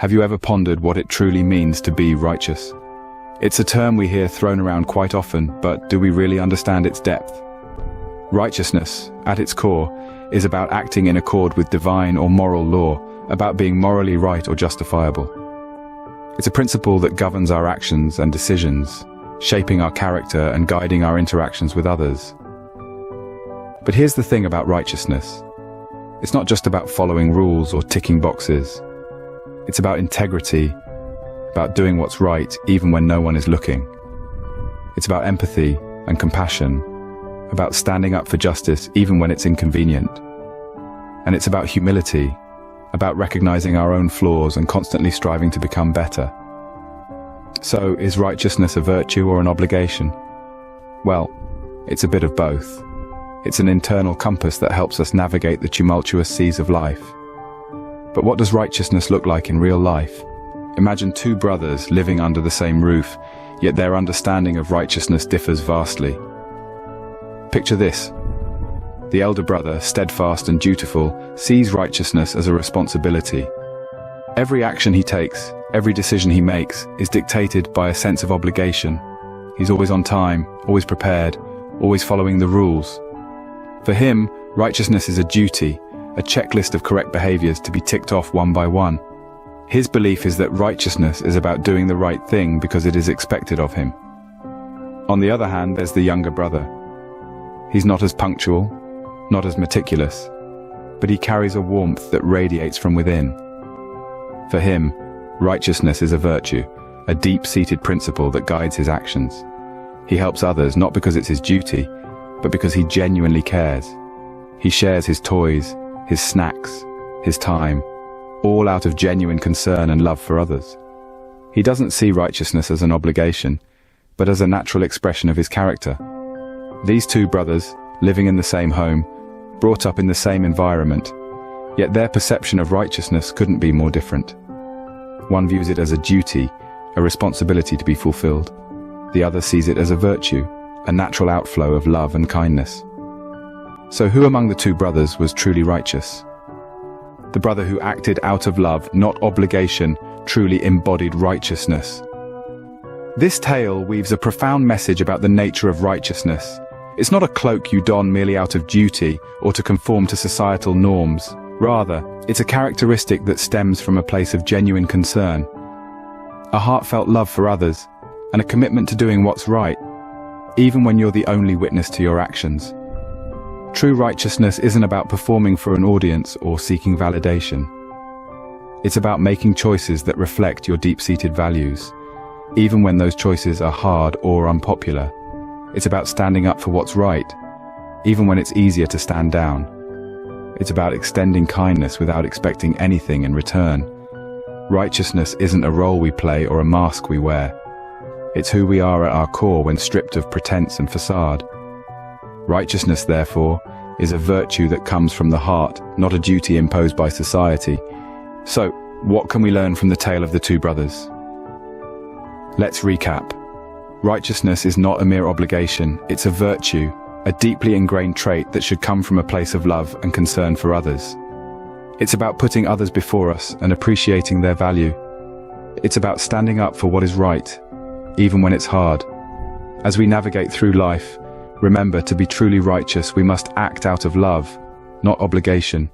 Have you ever pondered what it truly means to be righteous? It's a term we hear thrown around quite often, but do we really understand its depth? Righteousness, at its core, is about acting in accord with divine or moral law, about being morally right or justifiable. It's a principle that governs our actions and decisions, shaping our character and guiding our interactions with others. But here's the thing about righteousness. It's not just about following rules or ticking boxes. It's about integrity, about doing what's right even when no one is looking. It's about empathy and compassion, about standing up for justice even when it's inconvenient. And it's about humility, about recognizing our own flaws and constantly striving to become better. So, is righteousness a virtue or an obligation? Well, it's a bit of both. It's an internal compass that helps us navigate the tumultuous seas of life. But what does righteousness look like in real life? Imagine two brothers living under the same roof, yet their understanding of righteousness differs vastly. Picture this. The elder brother, steadfast and dutiful, sees righteousness as a responsibility. Every action he takes, every decision he makes, is dictated by a sense of obligation. He's always on time, always prepared, always following the rules. For him, righteousness is a duty, a checklist of correct behaviors to be ticked off one by one. His belief is that righteousness is about doing the right thing because it is expected of him. On the other hand, there's the younger brother. He's not as punctual, not as meticulous, but he carries a warmth that radiates from within. For him, righteousness is a virtue, a deep-seated principle that guides his actions. He helps others not because it's his duty, but because he genuinely cares. He shares his toys, his snacks, his time, all out of genuine concern and love for others. He doesn't see righteousness as an obligation, but as a natural expression of his character. These two brothers, living in the same home, brought up in the same environment, yet their perception of righteousness couldn't be more different. One views it as a duty, a responsibility to be fulfilled. The other sees it as a virtue, a natural outflow of love and kindness. So who among the two brothers was truly righteous? The brother who acted out of love, not obligation, truly embodied righteousness. This tale weaves a profound message about the nature of righteousness. It's not a cloak you don merely out of duty or to conform to societal norms. Rather, it's a characteristic that stems from a place of genuine concern, a heartfelt love for others, and a commitment to doing what's right, even when you're the only witness to your actions. True righteousness isn't about performing for an audience or seeking validation. It's about making choices that reflect your deep-seated values, even when those choices are hard or unpopular. It's about standing up for what's right, even when it's easier to stand down. It's about extending kindness without expecting anything in return. Righteousness isn't a role we play or a mask we wear. It's who we are at our core when stripped of pretense and facade. Righteousness, therefore, is a virtue that comes from the heart, not a duty imposed by society. So, what can we learn from the tale of the two brothers? Let's recap. Righteousness is not a mere obligation, it's a virtue, a deeply ingrained trait that should come from a place of love and concern for others. It's about putting others before us and appreciating their value. It's about standing up for what is right, even when it's hard. As we navigate through life, remember, to be truly righteous, we must act out of love, not obligation.